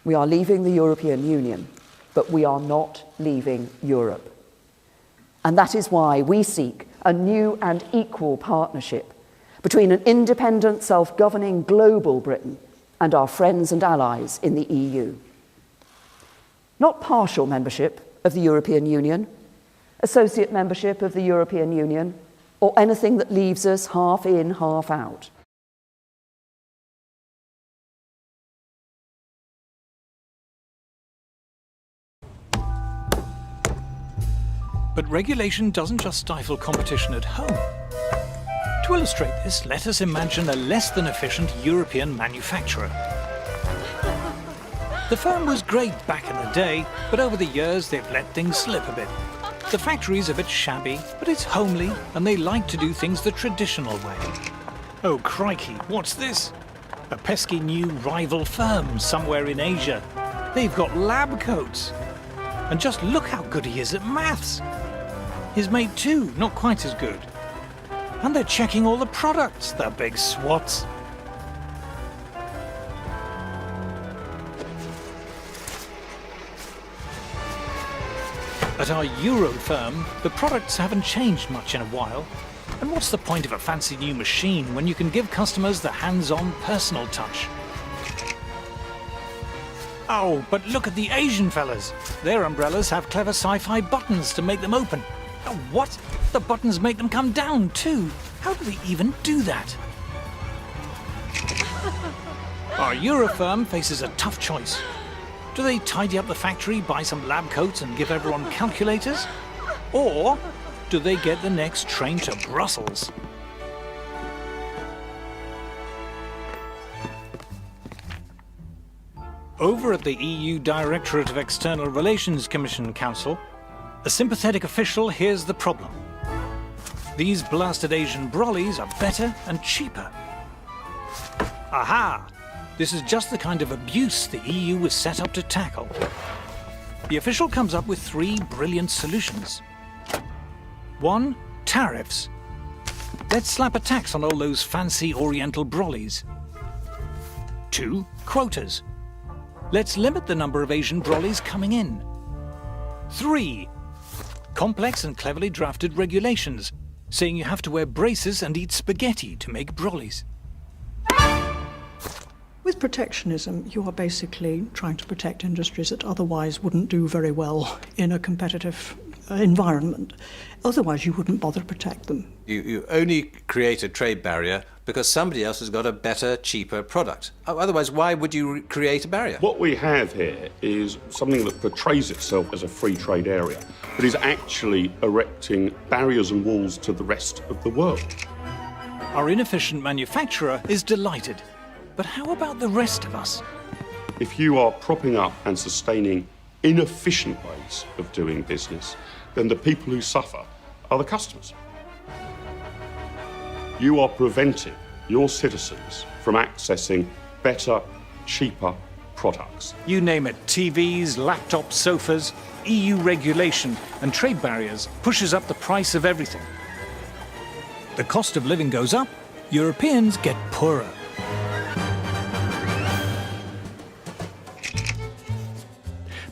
We are leaving the European Union, but we are not leaving Europe. And that is why we seek a new and equal partnership between an independent, self-governing global Britain and our friends and allies in the EU. Not partial membership of the European Union, associate membership of the European Union, or anything that leaves us half in, half out. But regulation doesn't just stifle competition at home. To illustrate this, let us imagine a less than efficient European manufacturer. The firm was great back in the day, but over the years they've let things slip a bit. The factory's a bit shabby, but it's homely, and they like to do things the traditional way. Oh crikey, what's this? A pesky new rival firm somewhere in Asia. They've got lab coats. And just look how good he is at maths. His mate too, not quite as good. And they're checking all the products, the big swats. At our Euro firm, the products haven't changed much in a while. And what's the point of a fancy new machine when you can give customers the hands-on personal touch? Oh, but look at the Asian fellas. Their umbrellas have clever sci-fi buttons to make them open. Oh, what? The buttons make them come down too. How do they even do that? Our Euro firm faces a tough choice. Do they tidy up the factory, buy some lab coats and give everyone calculators? Or do they get the next train to Brussels? Over at the EU Directorate of External Relations Commission Council, a sympathetic official hears the problem. These blasted Asian brollies are better and cheaper. Aha! This is just the kind of abuse the EU was set up to tackle. The official comes up with 3 brilliant solutions. 1. Tariffs. Let's slap a tax on all those fancy Oriental brollies. 2. Quotas. Let's limit the number of Asian brollies coming in. 3. Complex and cleverly drafted regulations, saying you have to wear braces and eat spaghetti to make brollies. With protectionism, you are basically trying to protect industries that otherwise wouldn't do very well in a competitive environment. Otherwise, you wouldn't bother to protect them. You only create a trade barrier because somebody else has got a better, cheaper product. Otherwise, why would you create a barrier? What we have here is something that portrays itself as a free trade area, but is actually erecting barriers and walls to the rest of the world. Our inefficient manufacturer is delighted. But how about the rest of us? If you are propping up and sustaining inefficient ways of doing business, then the people who suffer are the customers. You are preventing your citizens from accessing better, cheaper products. You name it, TVs, laptops, sofas, EU regulation and trade barriers pushes up the price of everything. The cost of living goes up, Europeans get poorer.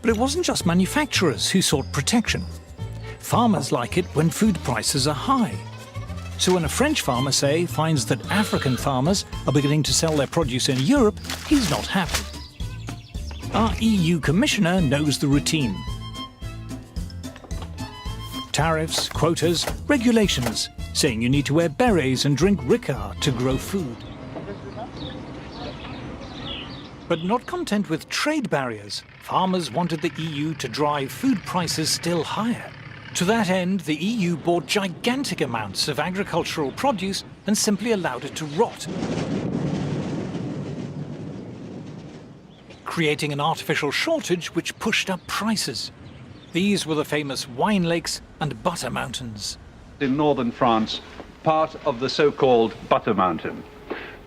But it wasn't just manufacturers who sought protection. Farmers like it when food prices are high. So when a French farmer, say, finds that African farmers are beginning to sell their produce in Europe, he's not happy. Our EU Commissioner knows the routine. Tariffs, quotas, regulations, saying you need to wear berets and drink Ricard to grow food. But not content with trade barriers, farmers wanted the EU to drive food prices still higher. To that end, the EU bought gigantic amounts of agricultural produce and simply allowed it to rot, creating an artificial shortage which pushed up prices. These were the famous wine lakes and butter mountains. In northern France, part of the so-called Butter Mountain.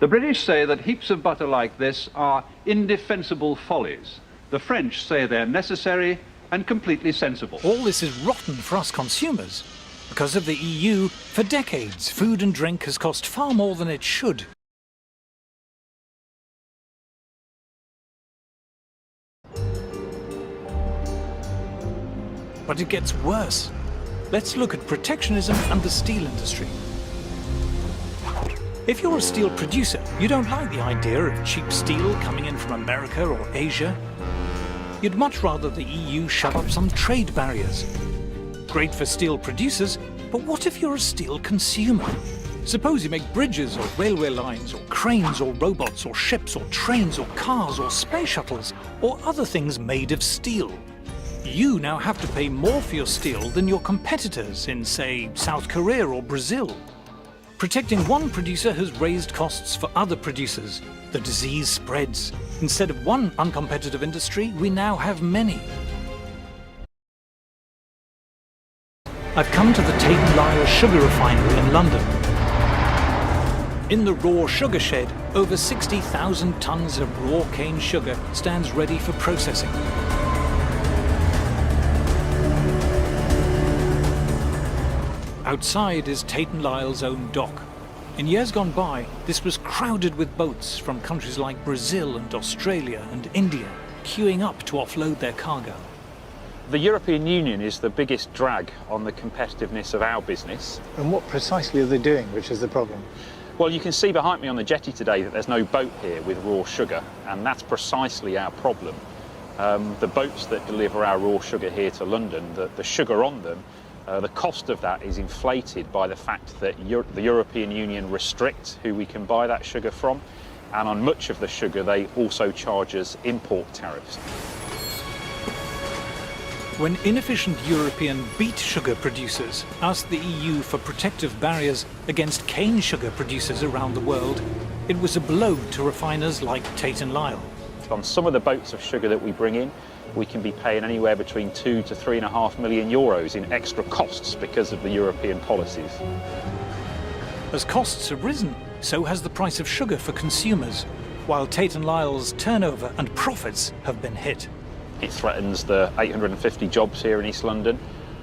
The British say that heaps of butter like this are indefensible follies. The French say they're necessary and completely sensible. All this is rotten for us consumers. Because of the EU, for decades, food and drink has cost far more than it should. But it gets worse. Let's look at protectionism and the steel industry. If you're a steel producer, you don't like the idea of cheap steel coming in from America or Asia. You'd much rather the EU shove up some trade barriers. Great for steel producers, but what if you're a steel consumer? Suppose you make bridges or railway lines or cranes or robots or ships or trains or cars or space shuttles or other things made of steel. You now have to pay more for your steel than your competitors in, say, South Korea or Brazil. Protecting one producer has raised costs for other producers. The disease spreads. Instead of one uncompetitive industry, we now have many. I've come to the Tate & Lyle sugar refinery in London. In the raw sugar shed, over 60,000 tons of raw cane sugar stands ready for processing. Outside is Tate & Lyle's own dock. In years gone by, this was crowded with boats from countries like Brazil and Australia and India, queuing up to offload their cargo. The European Union is the biggest drag on the competitiveness of our business. And what precisely are they doing, which is the problem? Well, you can see behind me on the jetty today that there's no boat here with raw sugar, and that's precisely our problem. The boats that deliver our raw sugar here to London, the sugar on them, the cost of that is inflated by the fact that the European Union restricts who we can buy that sugar from, and on much of the sugar they also charge us import tariffs. When inefficient European beet sugar producers asked the EU for protective barriers against cane sugar producers around the world, it was a blow to refiners like Tate & Lyle. On some of the boats of sugar that we bring in, we can be paying anywhere between 2 to 3.5 million euros in extra costs because of the European policies. As costs have risen, so has the price of sugar for consumers, while Tate & Lyle's turnover and profits have been hit. It threatens the 850 jobs here in East London,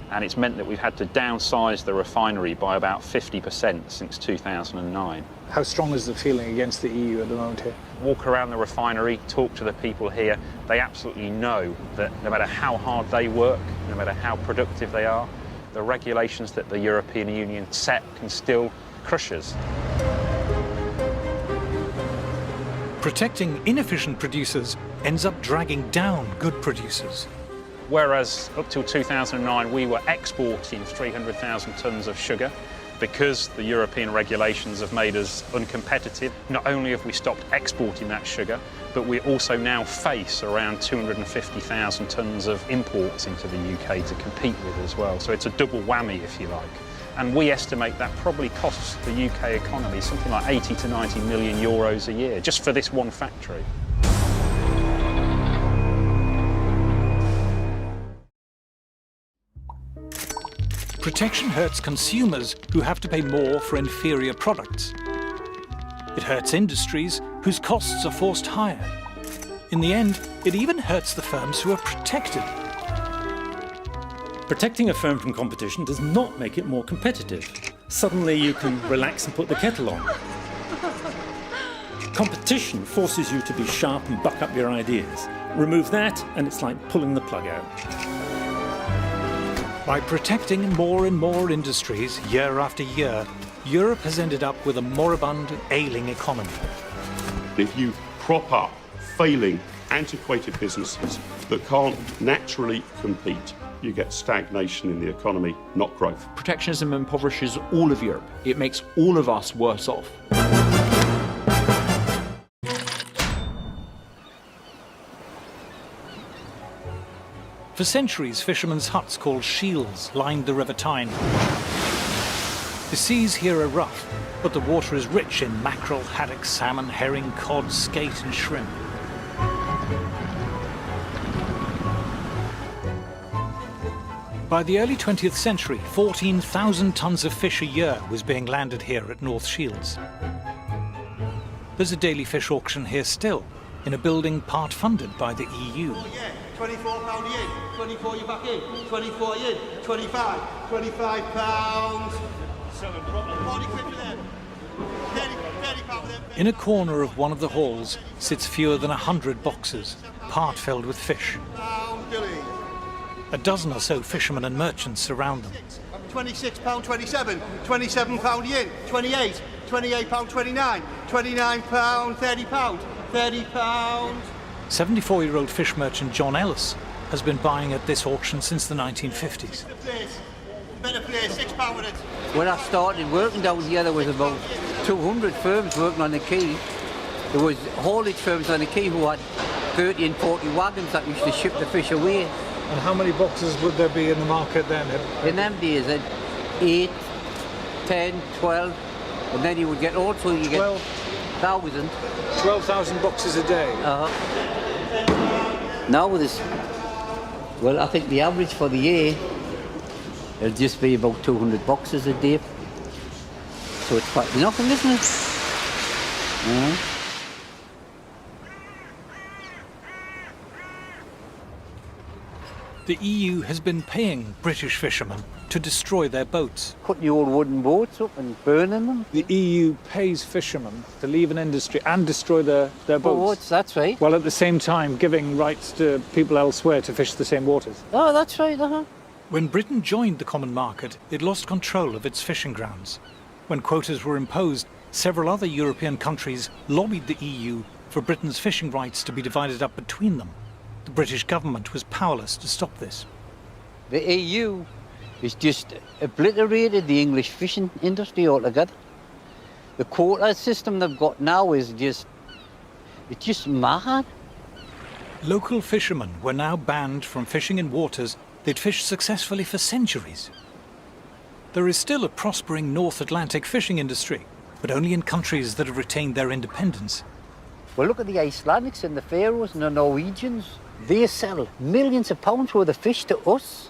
and it's meant that we've had to downsize the refinery by about 50% since 2009. How strong is the feeling against the EU at the moment here? Walk around the refinery, talk to the people here. They absolutely know that no matter how hard they work, no matter how productive they are, the regulations that the European Union set can still crush us. Protecting inefficient producers ends up dragging down good producers. Whereas up till 2009 we were exporting 300,000 tonnes of sugar, because the European regulations have made us uncompetitive. Not only have we stopped exporting that sugar, but we also now face around 250,000 tonnes of imports into the UK to compete with as well. So it's a double whammy, if you like. And we estimate that probably costs the UK economy something like 80 to 90 million euros a year, just for this one factory. Protection hurts consumers who have to pay more for inferior products. It hurts industries whose costs are forced higher. In the end, it even hurts the firms who are protected. Protecting a firm from competition does not make it more competitive. Suddenly you can relax and put the kettle on. Competition forces you to be sharp and buck up your ideas. Remove that and it's like pulling the plug out. By protecting more and more industries year after year, Europe has ended up with a moribund, ailing economy. If you prop up failing, antiquated businesses that can't naturally compete, you get stagnation in the economy, not growth. Protectionism impoverishes all of Europe. It makes all of us worse off. For centuries, fishermen's huts called shields lined the River Tyne. The seas here are rough, but the water is rich in mackerel, haddock, salmon, herring, cod, skate and shrimp. By the early 20th century, 14,000 tons of fish a year was being landed here at North Shields. There's a daily fish auction here still, in a building part funded by the EU. £24 in, 24 you back in, 24 in, 25, £25. 40 quid for them. 30 pound for them. In a corner of one of the halls sits fewer than 100 boxes, part filled with fish. A dozen or so fishermen and merchants surround them. £26.27, £27 yen, 28, £28.29, £29, £30, £30. 74-year-old fish merchant John Ellis has been buying at this auction since the 1950s. Better place, £6 with it. When I started working down here, there was about 200 firms working on the quay. There was haulage firms on the quay who had 30 and 40 wagons that used to ship the fish away. And how many boxes would there be in the market then? In them days, 8, 10, 12, and then you would get also you get 1,000. 12,000 boxes a day? Now with this, well, I think the average for the year, it'll just be about 200 boxes a day. So it's quite nothing, isn't it? The EU has been paying British fishermen to destroy their boats. Cutting the old wooden boats up and burning them. The EU pays fishermen to leave an industry and destroy their boats. That's right. While at the same time giving rights to people elsewhere to fish the same waters. Oh, that's right, When Britain joined the common market, it lost control of its fishing grounds. When quotas were imposed, several other European countries lobbied the EU for Britain's fishing rights to be divided up between them. The British government was powerless to stop this. The EU has just obliterated the English fishing industry altogether. The quota system they've got now is it's just mad. Local fishermen were now banned from fishing in waters they'd fished successfully for centuries. There is still a prospering North Atlantic fishing industry, but only in countries that have retained their independence. Well, look at the Icelandics and the Faroes and the Norwegians. They sell millions of pounds worth of fish to us.